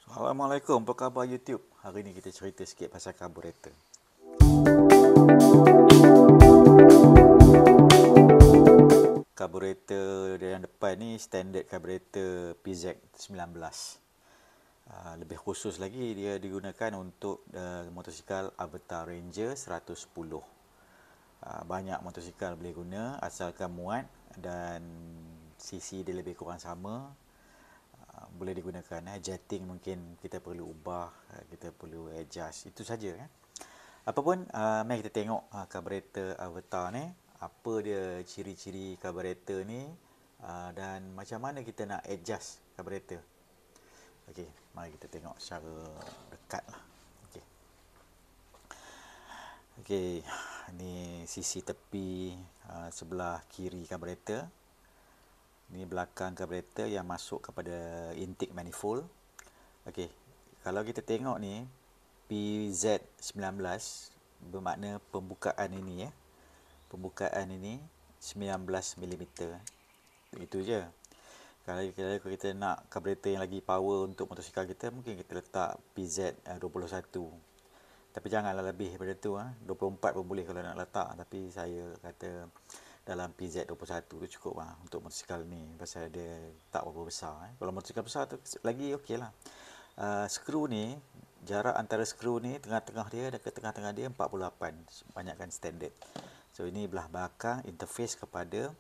Assalamualaikum, apa khabar YouTube? Hari ni kita cerita sikit pasal carburetor. Carburetor yang depan ni standard carburetor PZ19. Lebih khusus lagi dia digunakan untuk motosikal Avatr Ranger 110. Banyak motosikal boleh guna asalkan muat dan cc dia lebih kurang sama. Boleh digunakan. Jetting mungkin kita perlu ubah, kita perlu adjust, itu saja. Apapun, mari kita tengok carburetor Avatr ni, apa dia ciri-ciri carburetor ni, dan macam mana kita nak adjust carburetor. Okey, mari kita tengok secara dekat lah. Okey. Okey, ni sisi tepi sebelah kiri carburetor. Ni belakang carburetor yang masuk kepada intake manifold. Okey, kalau kita tengok ni PZ19 bermakna pembukaan ini Pembukaan ini 19 mm. Itu je. Kalau kita nak carburetor yang lagi power untuk motosikal kita, mungkin kita letak PZ21. Tapi janganlah lebih daripada tu. 24 pun boleh kalau nak letak. Tapi saya kata dalam PZ21 tu cukup lah untuk motosikal ni. Pasal dia tak berapa besar. Kalau motosikal besar tu lagi okey lah. Skru ni, jarak antara skru ni, tengah-tengah dia dan ke tengah-tengah dia 48. Banyakkan standard. So ini belah belakang interface kepada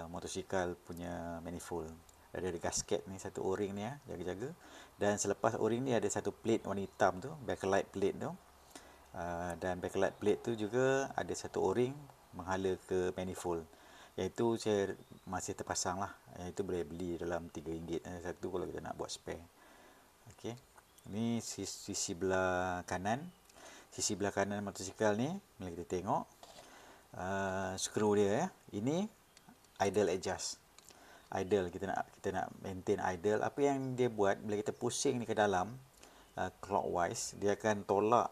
motosikal punya manifold. Ada gasket ni, satu o-ring ni jaga-jaga. Dan selepas o-ring ni ada satu plate warna hitam tu, backlight plate tu. Dan backlight plate tu juga ada satu o-ring menghala ke manifold. Yang itu saya masih terpasang lah. Yang itu boleh beli dalam RM3 satu kalau kita nak buat spare. Okey. Ini sisi belah kanan. Sisi belah kanan motosikal ni, mari kita tengok. Skru dia Ini idle adjust. Idle, kita nak maintain idle. Apa yang dia buat bila kita pusing ni ke dalam clockwise, dia akan tolak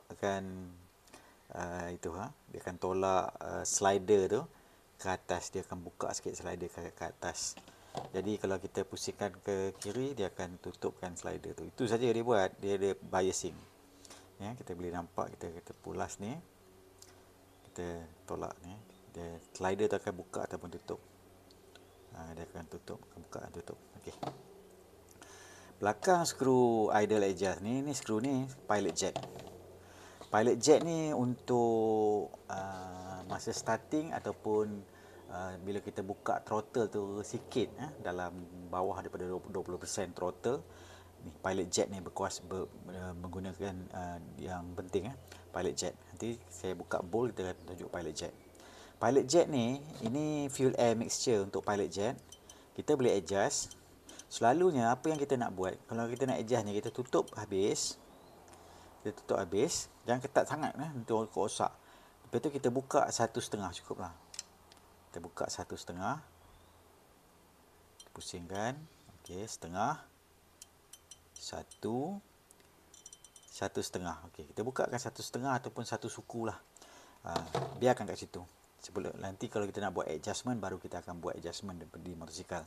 dia akan tolak slider tu ke atas. Dia akan buka sikit slider ke atas. Jadi kalau kita pusingkan ke kiri, dia akan tutupkan slider tu. Itu saja dia buat. Dia ada biasing. Kita boleh nampak, kita pulas ni, kita tolak ni, dia slider tu akan buka ataupun tutup. Dia akan buka dan tutup. Okey. Belakang skru idle adjust ni skru ni pilot jack. Pilot jack ni untuk masa starting ataupun bila kita buka throttle tu sikit, dalam bawah daripada 20% throttle, ni pilot jack ni menggunakan yang penting, pilot jack. Nanti saya buka bowl, kita tunjuk pilot jack. Pilot jack ni, ini fuel air mixture untuk pilot jack. Kita boleh adjust. Selalunya apa yang kita nak buat, kalau kita nak adjust ni, kita tutup habis. Jangan ketat sangat untuk rosak. Lepas tu kita buka 1/2 cukup lah. Kita buka 1/2. Pusingkan. Okey, setengah. 1/2. Okey, kita bukakan 1/2 ataupun 1 suku lah. Biarkan kat situ. Sebelum nanti kalau kita nak buat adjustment, baru kita akan buat adjustment di motosikal.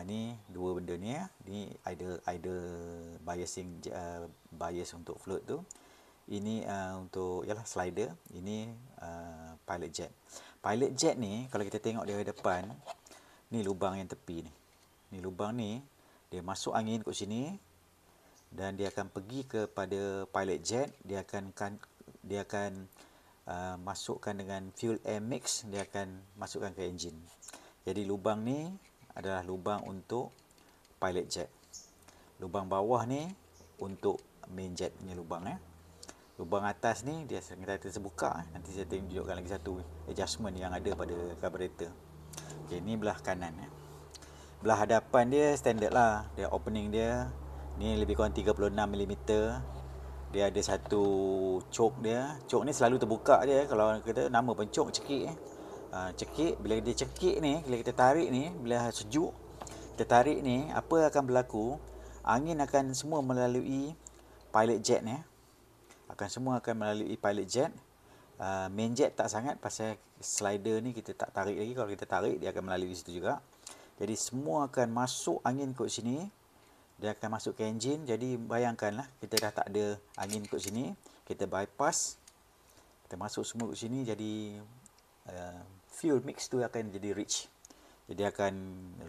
Ni dua benda ni Ni idle biasing, bias untuk float tu. Ini untuk slider. Ini pilot jet. Pilot jet ni kalau kita tengok dari depan, ni lubang yang tepi ni. Ni lubang ni, dia masuk angin kat sini dan dia akan pergi kepada pilot jet. Dia akan masukkan dengan fuel air mix, dia akan masukkan ke enjin. Jadi lubang ni adalah lubang untuk pilot jet. Lubang bawah ni untuk main jet punya lubang. Lubang atas ni dia terbuka. Nanti saya tunjukkan lagi satu adjustment yang ada pada carburetor. Okey, ni belah kanan. Belah hadapan dia standard lah. Dia opening dia ni lebih kurang 36 mm. Dia ada satu choke dia. Choke ni selalu terbuka dia. Kalau kita nama pun choke, cekik. Cekik, bila dia cekik ni, bila kita tarik ni, bila sejuk, kita tarik ni, apa akan berlaku? Angin akan semua melalui pilot jet ni. Semua akan melalui pilot jet. Main jet tak sangat, pasal slider ni kita tak tarik lagi. Kalau kita tarik, dia akan melalui situ juga. Jadi semua akan masuk angin kat sini dia akan masuk ke enjin. Jadi bayangkanlah kita dah tak ada angin kat sini, kita bypass, kita masuk semua kat sini, jadi fuel mix tu akan jadi rich. Jadi akan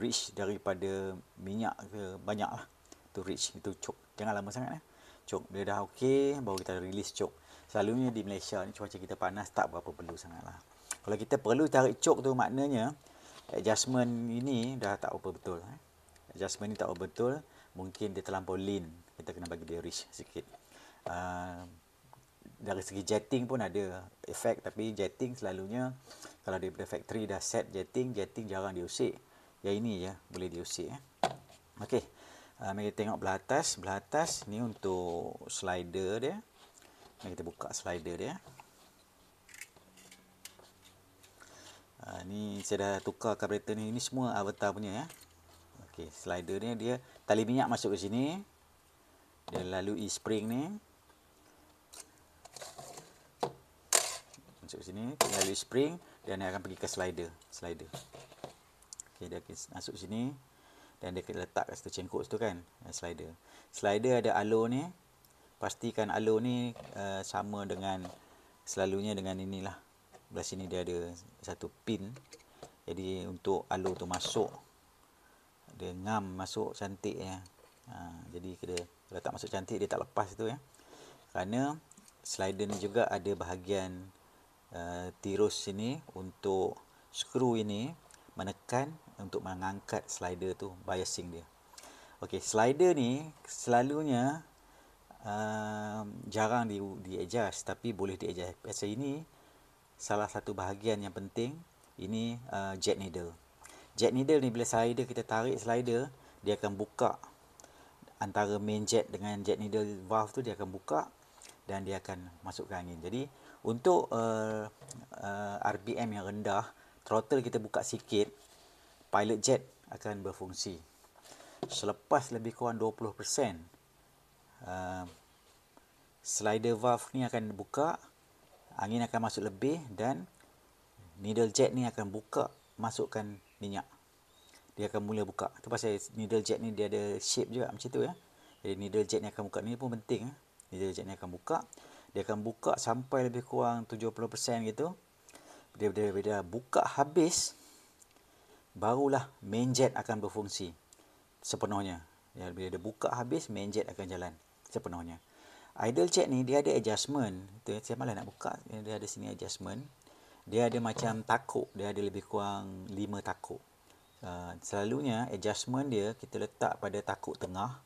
rich daripada minyak ke banyak lah. Tu rich, itu choke. Jangan lama sangat choke. Bila dah okey, baru kita release choke. Selalunya di Malaysia ni cuaca kita panas, tak berapa perlu sangat lah. Kalau kita perlu tarik choke tu, maknanya adjustment ini dah tak apa betul. Adjustment ni tak apa betul. Mungkin dia terlampau lean. Kita kena bagi dia rich sikit. Dari segi jetting pun ada efek, tapi jetting selalunya kalau daripada factory dah set jetting jarang diusik. Yang ini je boleh diusik. Okey, mari kita tengok belah atas. Belah atas ni untuk slider dia. Mari kita buka slider dia. Ni saya dah tukar carburetor ni. Ini semua Avatar punya ya. Okey, slider ni dia tali minyak masuk ke sini. Dia lalui spring ni. Masuk sini, lalui spring dan dia akan pergi ke slider. Okey, dia masuk sini dan dia kena letak kat situ, cengkok situ kan, slider. Slider ada alur ni. Pastikan alur ni sama dengan selalunya dengan inilah. Belah sini dia ada satu pin. Jadi untuk alur tu masuk, dia ngam masuk cantik ya. Jadi kita letak masuk cantik, dia tak lepas tu ya. Kerana slider ni juga ada bahagian tirus sini untuk skru ini menekan untuk mengangkat slider tu, biasing dia. Okey, slider ni selalunya jarang di adjust, tapi boleh di adjust. Biasa ini salah satu bahagian yang penting. Ini jet needle. Jet needle ni bila slider kita tarik slider, dia akan buka antara main jet dengan jet needle valve tu, dia akan buka dan dia akan masukkan angin. Jadi untuk RPM yang rendah, throttle kita buka sikit, pilot jet akan berfungsi. Selepas lebih kurang 20%, slider valve ni akan buka, angin akan masuk lebih dan needle jet ni akan buka, masukkan minyak. Dia akan mula buka. Itu pasal needle jet ni dia ada shape juga macam tu ya. Jadi needle jet ni akan buka. Ni pun penting. Needle jet ni akan buka. Dia akan buka sampai lebih kurang 70% gitu. Bila buka habis, barulah main jet akan berfungsi sepenuhnya. Ya, bila dia buka habis, main jet akan jalan sepenuhnya. Idle jet ni dia ada adjustment. Itu saya malah nak buka. Dia ada sini adjustment. Dia ada macam takuk. Dia ada lebih kurang 5 takuk. Selalunya adjustment dia kita letak pada takuk tengah.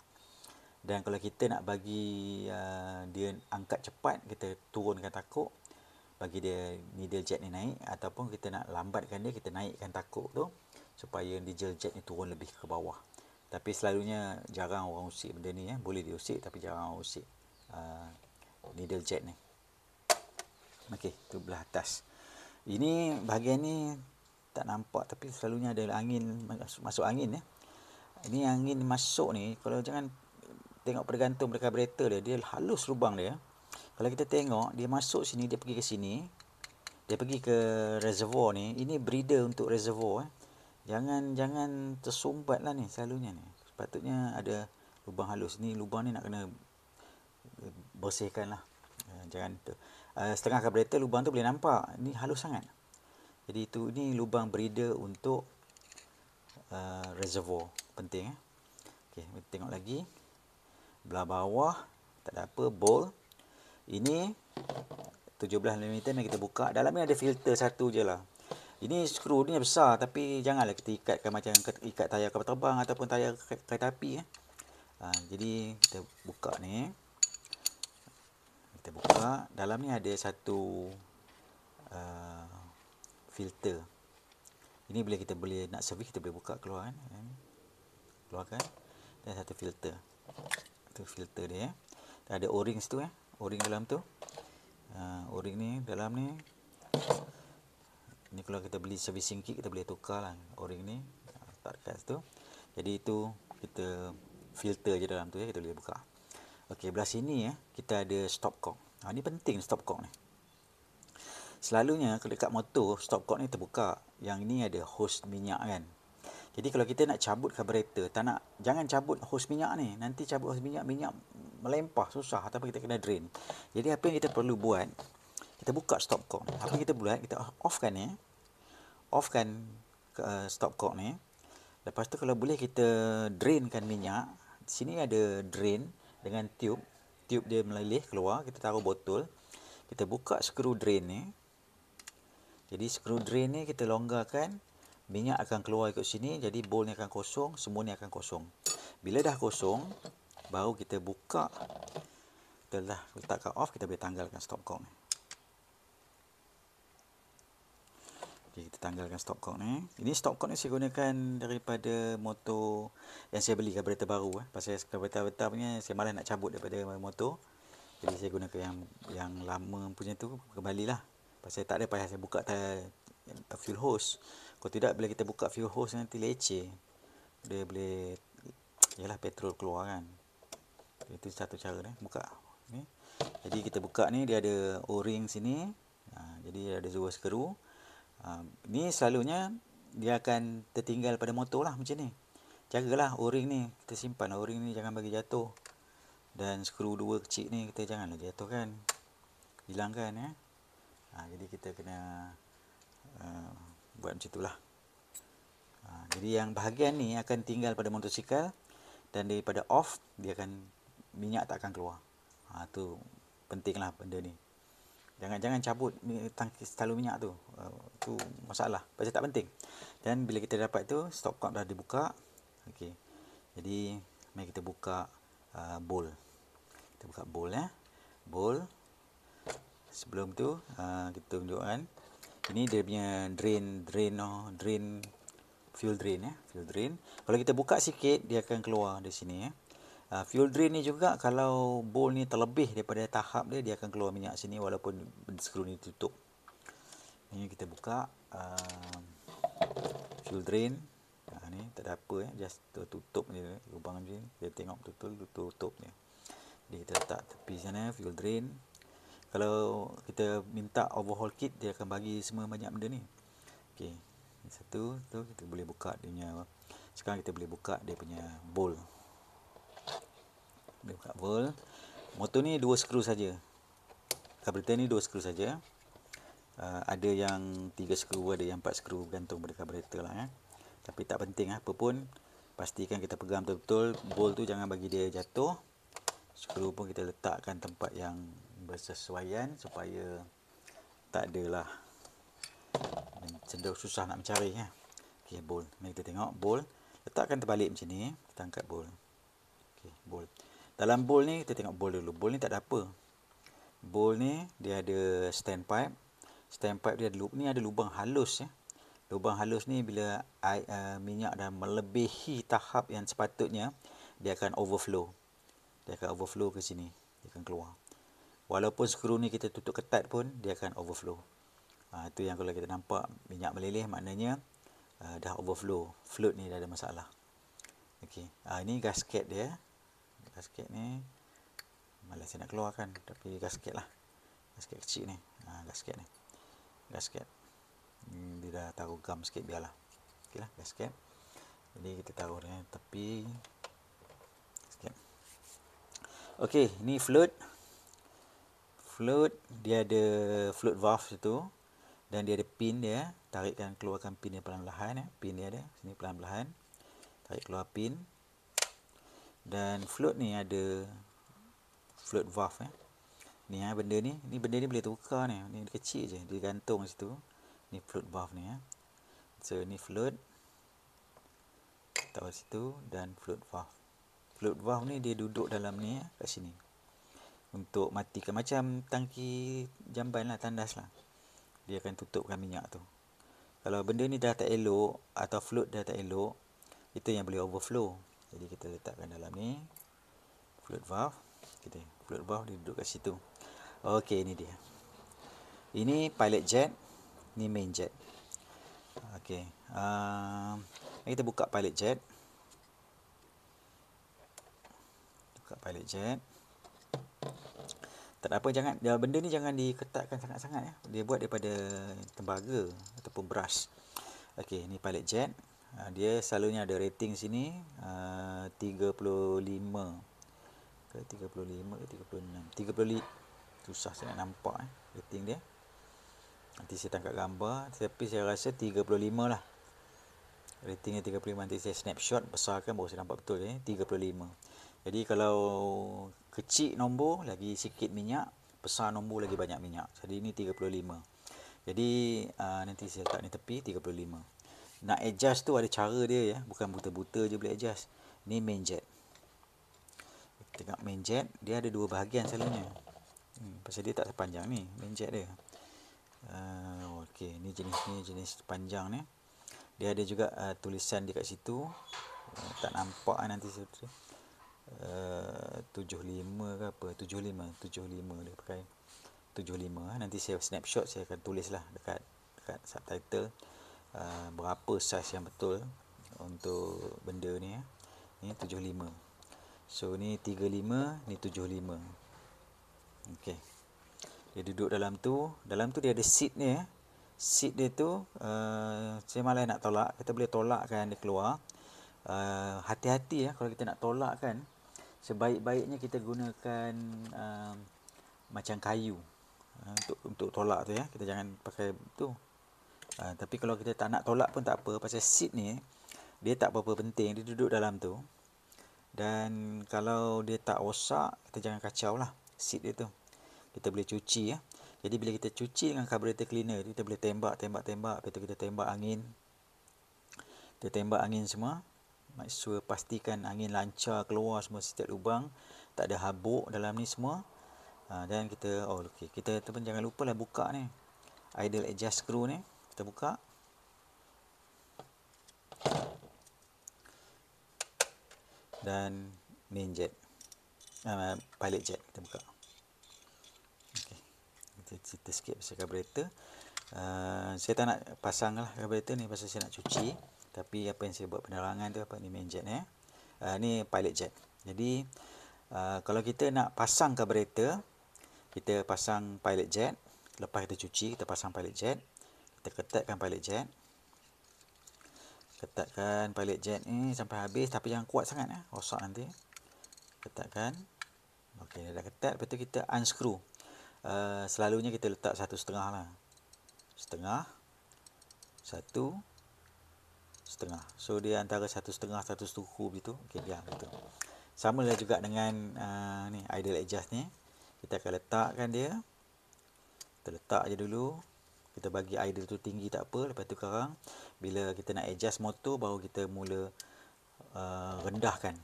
Dan kalau kita nak bagi dia angkat cepat, kita turunkan takuk, bagi dia needle jet ni naik. Ataupun kita nak lambatkan dia, kita naikkan takuk tu supaya needle jet ni turun lebih ke bawah. Tapi selalunya jarang orang usik benda ni ya. Boleh diusik tapi jarang orang usik needle jet ni. Okey, tu belah atas. Ini bahagian ni tak nampak, tapi selalunya ada angin, masuk angin ya. Ini angin masuk ni, kalau jangan tengok bergantung pada carburetor dia halus lubang dia. Kalau kita tengok dia masuk sini, dia pergi ke sini, dia pergi ke reservoir ni. Ini breather untuk reservoir. Jangan tersumbat lah ni selalunya ni. Sepatutnya ada lubang halus. Ni lubang ni nak kena bersihkan lah. Jangan setengah carburetor lubang tu boleh nampak. Ni halus sangat. Jadi ini lubang breather untuk reservoir. Penting. Okey, kita tengok lagi. Belah bawah, tak ada apa, bowl. Ini 17mm yang kita buka. Dalam ni ada filter satu je lah. Ini skru ni besar, tapi janganlah kita ikatkan macam ikat tayar kapal terbang ataupun tayar kereta api. Jadi kita buka ni. Kita buka. Dalam ni ada satu filter. Ini bila kita boleh nak servis, kita boleh buka keluar kan. Keluarkan. Dan satu filter. Itu filter dia. Ada O-ring situ O-ring dalam tu. O-ring ni dalam ni. Ni kalau kita beli servicing kit, kita boleh tukar lah O-ring ni. Letak kat situ. Jadi itu kita filter je dalam tu ya, kita boleh buka. Okey, belah sini kita ada stopcock. Ni penting stopcock ni. Selalunya kalau dekat motor, stopcock ni terbuka. Yang ni ada hose minyak kan. Jadi kalau kita nak cabut karburator, jangan cabut hos minyak ni. Nanti cabut hos minyak, minyak melempah susah ataupun kita kena drain. Jadi apa yang kita perlu buat, kita buka stopcock ni. Apa yang kita buat, kita offkan ni. Offkan stopcock ni. Lepas tu kalau boleh kita drainkan minyak. Di sini ada drain dengan tube. Tube dia meleleh keluar, kita taruh botol. Kita buka skru drain ni. Jadi skru drain ni kita longgarkan, minyak akan keluar ikut sini, jadi bowl ni akan kosong, semua ni akan kosong. Bila dah kosong, baru kita buka, kita dah letakkan off, kita boleh tanggalkan stopcock ni. Okay, kita tanggalkan stopcock ni. Ini stopcock ni saya gunakan daripada motor yang saya beli, karburator baru. Pasal karburator punya saya malas nak cabut daripada motor. Jadi saya gunakan yang lama punya tu, kembalilah. Pasal tak ada payah saya buka fuel hose. Kalau tidak, bila kita buka fuel hose nanti leceh. Dia boleh, yalah, petrol keluar kan. Itu satu cara ni, buka ni. Jadi kita buka ni, dia ada O-ring sini. Jadi ada dua skru. Ni selalunya dia akan tertinggal pada motor lah macam ni. Jagalah O-ring ni, kita simpan O-ring ni, jangan bagi jatuh. Dan skru dua kecil ni kita janganlah jatuhkan, hilangkan ya. Jadi kita kena buat macam itulah. Jadi yang bahagian ni akan tinggal pada motosikal, dan daripada off dia akan, minyak tak akan keluar. Tu pentinglah benda ni. Jangan cabut tangki selalu minyak tu. Tu masalah. Pasal tak penting. Dan bila kita dapat tu, stopcock dah dibuka. Okey. Jadi mari kita buka bowl. Kita buka bowl ya. Bowl. Sebelum tu kita tunjukkan, ini dia punya drain fuel drain ya, fuel drain. Kalau kita buka sikit, dia akan keluar di sini ya. Fuel drain ni juga, kalau bowl ni terlebih daripada tahap dia, dia akan keluar minyak sini walaupun skru ni tutup. Ni kita buka fuel drain. Ni tak ada apa ya, just tutup je lubang je. Kita tengok betul tutup je. Jadi kita letak tepi sana fuel drain. Kalau kita minta overhaul kit, dia akan bagi semua banyak benda ni. Okey. Satu tu kita boleh buka dia punya. Sekarang kita boleh buka dia punya bowl. Boleh buka bowl. Motor ni 2 skru saja. Karburator ni 2 skru saja. Ada yang 3 skru, ada yang 4 skru, bergantung pada karburator lah ya. Tapi tak penting apa pun, pastikan kita pegang betul-betul bowl tu, jangan bagi dia jatuh. Skru pun kita letakkan tempat yang bersesuaian supaya tak adalah cenderung susah nak mencari ya. Okey, bowl. Mari kita tengok bowl. Letakkan terbalik macam ni, kita angkat bowl. Okey, bowl. Dalam bowl ni kita tengok bowl dulu. Bowl ni tak ada apa. Bowl ni dia ada standpipe. Standpipe dia ada lubang halus ya. Lubang halus ni bila minyak dah melebihi tahap yang sepatutnya, dia akan overflow. Dia akan overflow ke sini. Dia akan keluar. Walaupun skru ni kita tutup ketat pun, dia akan overflow. Itu yang kalau kita nampak minyak meleleh, maknanya dah overflow. Float ni dah ada masalah. Okey. Ini gasket dia. Gasket ni malas saya nak keluarkan, tapi gasket lah. Gasket kecil ni. Gasket ni. Gasket. Dia dah taruh gam sikit, biarlah. Okey lah, gasket. Jadi kita taruh dia tepi. Gasket. Okey, ni float. Float, dia ada float valve situ. Dan dia ada pin dia. Tarikkan, keluarkan pin dia perlahan-lahan ya. Pin dia ada. Sini perlahan-lahan. Tarik keluar pin. Dan float ni ada float valve ya. Ni benda ni. Ni benda ni boleh tukar ni. Ni kecil je. Dia gantung situ. Ni float valve ni ya. So ni float. Taruh situ. Dan float valve. Float valve ni dia duduk dalam ni ya. Kat sini. Untuk matikan. Macam tangki jamban lah. Tandas lah. Dia akan tutupkan minyak tu. Kalau benda ni dah tak elok, atau float dah tak elok, itu yang boleh overflow. Jadi kita letakkan dalam ni. Float valve. Float valve dia duduk kat situ. Okey, ini dia. Ini pilot jet. Ni main jet. Okey. Kita buka pilot jet. Buka pilot jet. Tak ada apa, benda ni jangan diketatkan sangat-sangat ya. Dia buat daripada tembaga ataupun brush. Okey, ni pilot jet. Dia selalunya ada rating sini 35 ke 35 ke 36. 35 susah saya nak nampak rating dia. Nanti saya tangkap gambar, tapi saya rasa 35 lah. Ratingnya 35, nanti saya snapshot besarkan baru saya nampak betul 35. Jadi kalau kecil nombor lagi sikit minyak, besar nombor lagi banyak minyak. Jadi ini 35. Jadi nanti saya letak ni tepi 35. Nak adjust tu ada cara dia bukan buta-buta je boleh adjust. Ni main jet. Tengok main jet, dia ada dua bahagian selalunya. Pasal dia tak sepanjang ni main jet dia. Okey, ni jenis panjang ni. Dia ada juga tulisan dekat situ. Tak nampak nanti saya 75 ke apa, 75 dia pakai 75. Nanti saya snapshot, saya akan tulislah dekat subtitle berapa saiz yang betul untuk benda ni Ni 75. So ni 35, ni 75. Okey. Dia duduk dalam tu dia ada seat ni Seat dia tu saya malas nak tolak. Kita boleh tolakkan dia keluar. Hati-hati kalau kita nak tolakkan, sebaik-baiknya kita gunakan macam kayu untuk tolak tu kita jangan pakai tu. Tapi kalau kita tak nak tolak pun tak apa, pasal seat ni dia tak berapa penting, dia duduk dalam tu. Dan kalau dia tak rosak, kita jangan kacau lah seat dia tu. Kita boleh cuci Jadi bila kita cuci dengan carburetor cleaner, kita boleh tembak, lepas tu kita tembak angin. Kita tembak angin semua. Make sure pastikan angin lancar keluar semua setiap lubang, tak ada habuk dalam ni semua. Dan kita kita pun jangan lupa lah buka ni idle adjust screw ni. Kita buka. Dan main jet, pilot jet kita buka. Kita cerita sikit pasal carburetor. Saya tak nak pasang lah carburetor ni pasal saya nak cuci. Tapi apa yang saya buat penerangan tu ni main jet ni. Ni pilot jet. Jadi kalau kita nak pasang carburetor, kita pasang pilot jet. Lepas kita cuci, kita pasang pilot jet. Kita ketatkan pilot jet. Ketatkan pilot jet ni sampai habis, tapi jangan kuat sangat rosak nanti. Ketatkan. Okey, dah ketat. Lepas tu kita unscrew. Selalunya kita letak 1.5 lah. 1.5, 1.5. So dia antara 1.5 1.7 begitu. Okey, dia begitu. Sama lah juga dengan ni idle adjust ni. Kita akan letakkan dia. Kita letak je dulu. Kita bagi idle tu tinggi tak apa. Lepas tu sekarang bila kita nak adjust motor, baru kita mula rendahkan.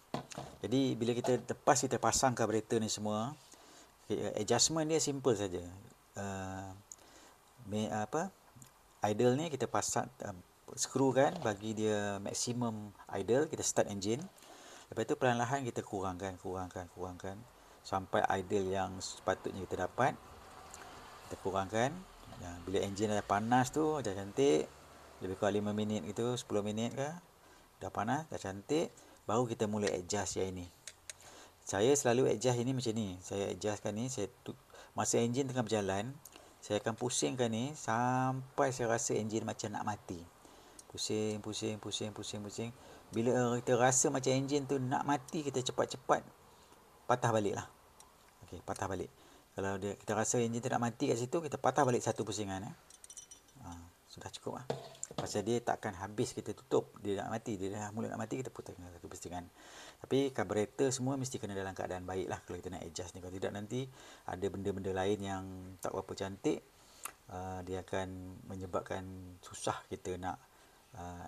Jadi bila kita pasang carburetor ni semua, adjustment dia simple saja. Idle ni kita pasang, screw kan, bagi dia maksimum idle. Kita start engine. Lepas tu perlahan-lahan kita kurangkan sampai idle yang sepatutnya kita dapat. Kita kurangkan. Bila engine dah panas tu, dah cantik, lebih kurang 5 minit gitu, 10 minit ke, dah panas, dah cantik, baru kita mula adjust yang ini. Saya selalu adjust ini macam ni. Saya adjustkan ni, masa engine tengah berjalan, saya akan pusingkan ni sampai saya rasa engine macam nak mati. Pusing. Bila kita rasa macam engine tu nak mati, kita cepat-cepat patah balik lah. Okey, patah balik. Kalau kita rasa enjin tak nak mati kat situ, kita patah balik satu pusingan. Sudah cukup lah. Pasal dia takkan habis kita tutup. Dia nak mati. Dia dah mula nak mati, kita putuskan satu pusingan. Tapi carburetor semua mesti kena dalam keadaan baik lah kalau kita nak adjust ni. Kalau tidak, nanti ada benda-benda lain yang tak berapa cantik. Dia akan menyebabkan susah kita nak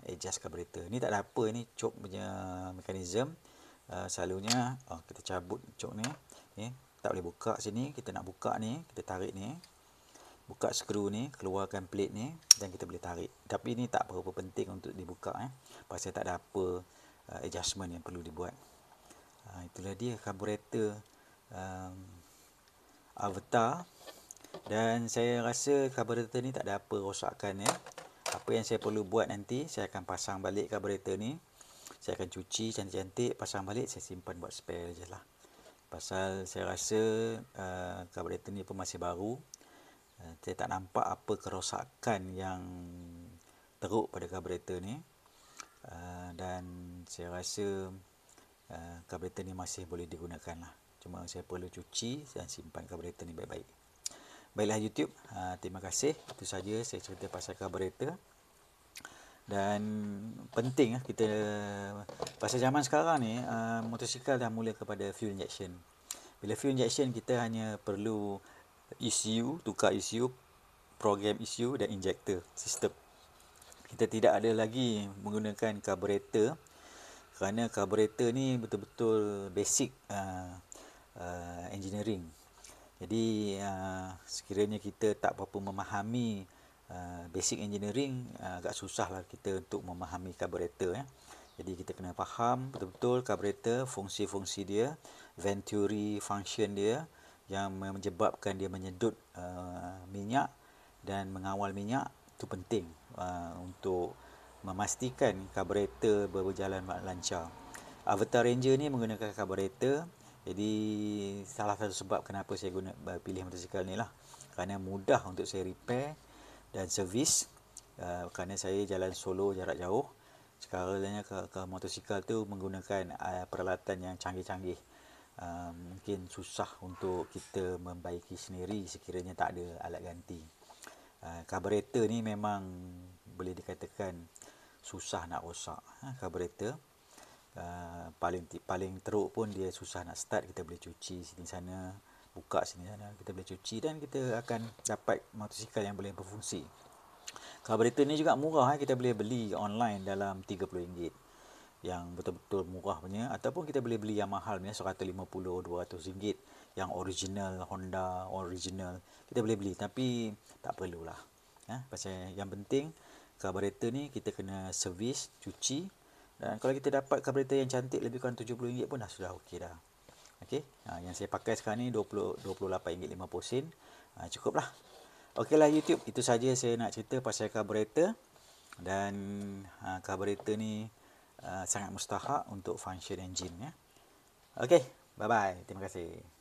adjust carburetor. Ni tak ada apa, ni choke punya mekanisme. Selalunya kita cabut choke ni. Tak boleh buka sini. Kita nak buka ni, kita tarik ni, buka skru ni, keluarkan plate ni, dan kita boleh tarik. Tapi ni tak berapa penting untuk dibuka pasal tak ada apa adjustment yang perlu dibuat. Itulah dia carburetor Avatar. Dan saya rasa carburetor ni tak ada apa rosakan Apa yang saya perlu buat nanti, saya akan pasang balik carburetor ni. Saya akan cuci cantik-cantik, pasang balik, saya simpan buat spare je lah. Pasal saya rasa carburetor ni pun masih baru. Saya tak nampak apa kerosakan yang teruk pada carburetor ni. Dan saya rasa karburetor ni masih boleh digunakan lah. Cuma saya perlu cuci dan simpan karburetor ni baik-baik. Baiklah YouTube, terima kasih. Itu saja saya cerita pasal karburetor. Dan penting kita, pasal zaman sekarang ni motosikal dah mula kepada fuel injection. Bila fuel injection, kita hanya perlu ECU, tukar ECU, program ECU dan injector sistem. Kita tidak ada lagi menggunakan karburetor, kerana karburetor ni betul-betul basic engineering. Jadi sekiranya kita tak berapa memahami basic engineering, agak susahlah kita untuk memahami karburetor. Jadi kita kena faham betul-betul karburetor, fungsi-fungsi dia, venturi function dia yang menyebabkan dia menyedut minyak dan mengawal minyak. Itu penting untuk memastikan karburetor berjalan lancar. Avatar Ranger ni menggunakan karburetor. Jadi salah satu sebab kenapa saya pilih motosikal ni lah, kerana mudah untuk saya repair dan servis. Kerana saya jalan solo jarak jauh, sekarang ke motosikal tu menggunakan peralatan yang canggih-canggih. Mungkin susah untuk kita membaiki sendiri sekiranya tak ada alat ganti. Karburetor ni memang boleh dikatakan susah nak rosak. Karburetor paling teruk pun dia susah nak start. Kita boleh cuci sini sana, buka sini sana, kita boleh cuci dan kita akan dapat motosikal yang boleh berfungsi. Karburetor ni juga murah, kita boleh beli online dalam RM30 yang betul-betul murah punya, ataupun kita boleh beli yang mahal punya RM150-200 yang original Honda original, kita boleh beli, tapi tak perlulah. Pasal yang penting karburetor ni kita kena servis, cuci, dan kalau kita dapat karburetor yang cantik lebih kurang RM70 pun dah sudah okey dah. Okey, yang saya pakai sekarang ni RM28.50. Cukuplah. Okeylah YouTube, itu saja saya nak cerita pasal karburetor. Dan karburetor ni sangat mustahak untuk function engine. Okey, bye bye. Terima kasih.